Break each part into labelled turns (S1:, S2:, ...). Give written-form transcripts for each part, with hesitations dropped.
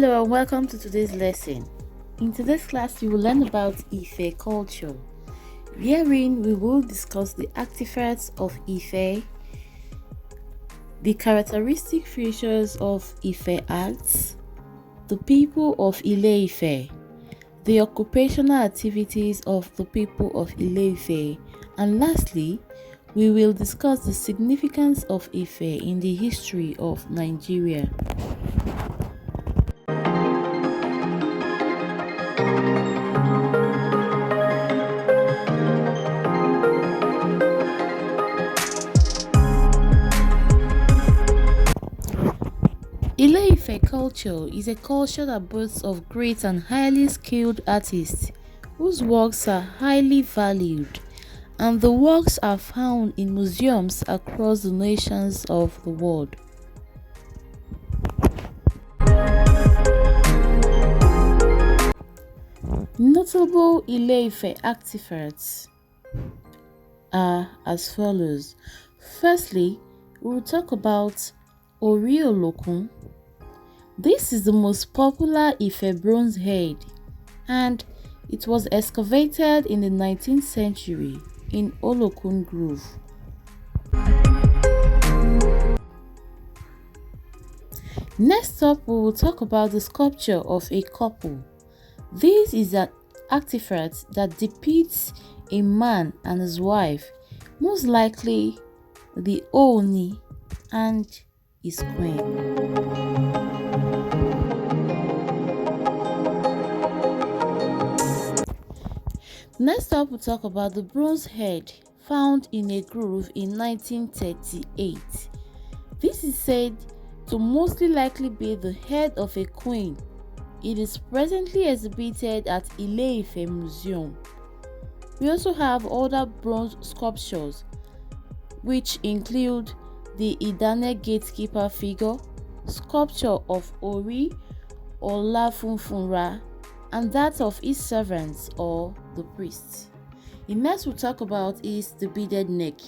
S1: Hello and welcome to today's lesson. In today's class, you will learn about Ife culture, wherein we will discuss the artifacts of Ife, the characteristic features of Ife arts, the people of Ile-Ife, the occupational activities of the people of Ile-Ife, and lastly, we will discuss the significance of Ife in the history of Nigeria. Ile-Ife culture is a culture that boasts of great and highly skilled artists whose works are highly valued, and the works are found in museums across the nations of the world. Notable Ile-Ife artifacts are as follows. Firstly, we will talk about Ori-Olokun. This is the most popular Ife bronze head, and it was excavated in the 19th century in Olokun Grove. Next up, we will talk about the sculpture of a couple. This is an artifact that depicts a man and his wife, most likely the Ooni and his queen. Next up, we'll talk about the bronze head found in a grove in 1938. This is said to mostly likely be the head of a queen. It is presently exhibited at Ile-Ife Museum. We also have other bronze sculptures, which include the Idane gatekeeper figure, sculpture of Ori Olafunfunra, and that of his servants or the priests. The next we'll talk about is the beaded neck.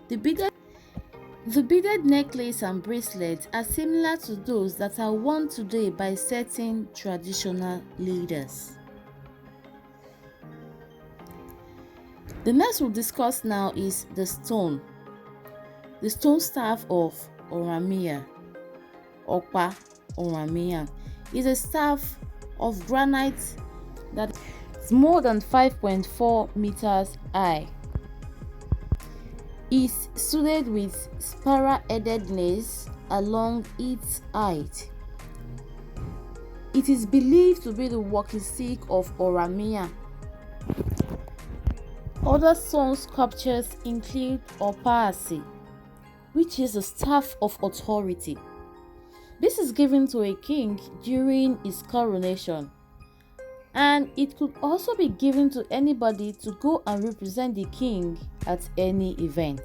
S1: The beaded necklace and bracelets are similar to those that are worn today by certain traditional leaders. The next we'll discuss now is the stone. The stone staff of Oromia, Okpa Oromia, is a staff of granite that is more than 5.4 meters high. It's studded with spara-headed nails along its height. It is believed to be the walking stick of Oromia. Other stone sculptures include Opasi, which is a staff of authority. This is given to a king during his coronation, and it could also be given to anybody to go and represent the king at any event.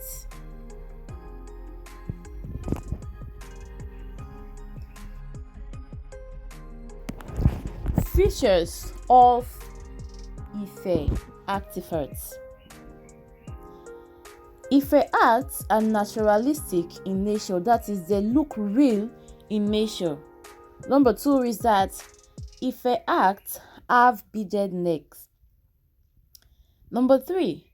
S1: Features of Ife artifacts. Ife arts are naturalistic in nature, that is, they look real in nature. Number 2 is that Ife arts have beaded necks. Number 3,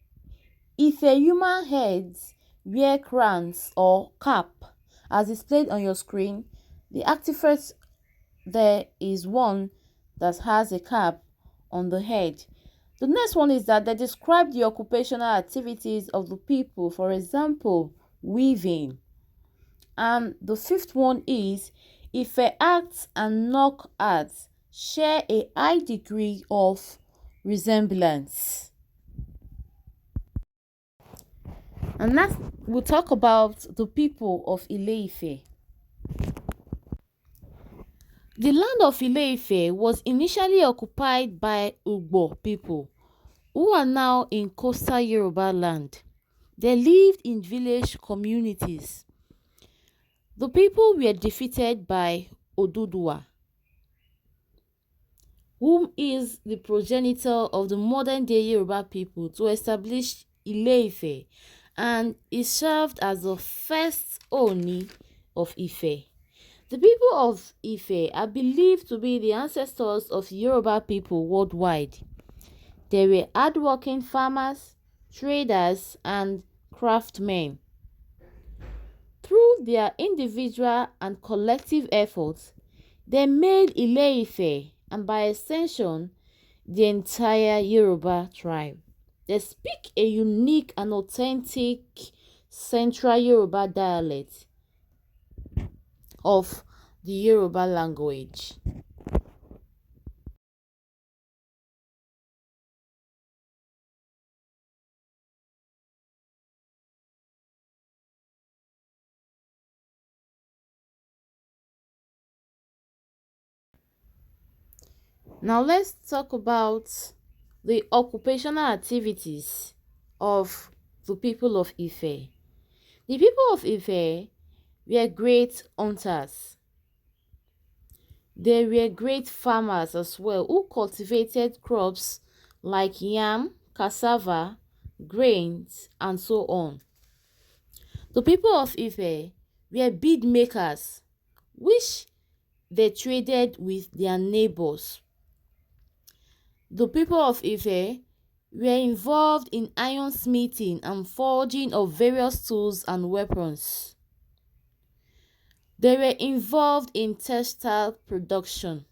S1: Ife human heads wear crowns or cap. As displayed on your screen, the artifact there is one that has a cap on the head. The next one is that they describe the occupational activities of the people, for example, weaving. And the fifth one is Ife arts and Nok arts share a high degree of resemblance. And next, we'll talk about the people of Ile-Ife. The land of Ile-Ife was initially occupied by Ugbo people, who are now in coastal Yoruba land. They lived in village communities. The people were defeated by Oduduwa, whom is the progenitor of the modern-day Yoruba people, to establish Ile-Ife, and he served as the first Oni of Ife. The people of Ife are believed to be the ancestors of Yoruba people worldwide. They were hardworking farmers, traders, and craftsmen. Through their individual and collective efforts, they made Ile-Ife, and by extension, the entire Yoruba tribe. They speak a unique and authentic Central Yoruba dialect of the Yoruba language. Now let's talk about the occupational activities of the people of Ife. The people of Ife were great hunters. They were great farmers as well who cultivated crops like yam, cassava, grains, and so on. The people of Ife were bead makers, which they traded with their neighbors. The people of Ife were involved in iron smithing and forging of various tools and weapons. They were involved in textile production.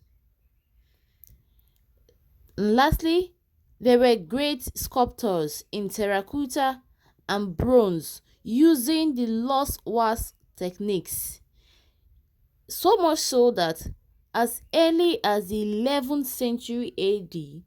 S1: And lastly, they were great sculptors in terracotta and bronze using the lost wax techniques. So much so that as early as the 11th century AD,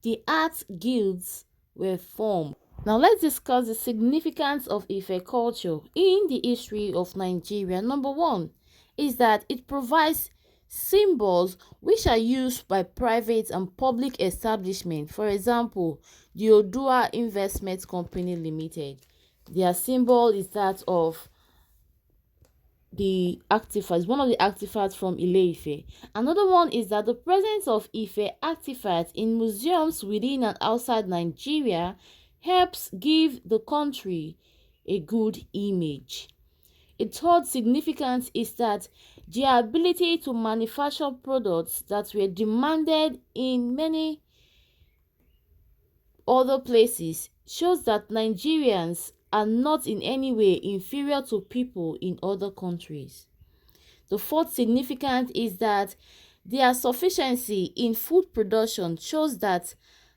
S1: the art guilds were formed. Now let's discuss the significance of Ife culture in the history of Nigeria. Number one is that it provides symbols which are used by private and public establishments. For example, the Odua Investment Company Limited. Their symbol is that of the artifacts, one of the artifacts from Ile-Ife. Another one is that the presence of Ife artifacts in museums within and outside Nigeria helps give the country a good image. A third significance is that the ability to manufacture products that were demanded in many other places shows that Nigerians are not in any way inferior to people in other countries. The fourth significance is that their sufficiency in food production shows that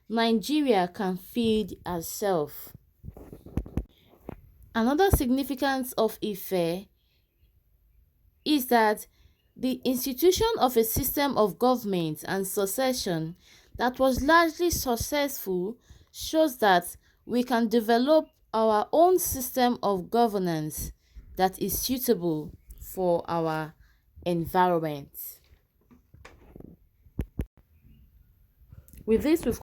S1: Nigeria can feed herself. Another significance of Ife is that the institution of a system of government and succession that was largely successful shows that we can develop our own system of governance that is suitable for our environment. With this, we've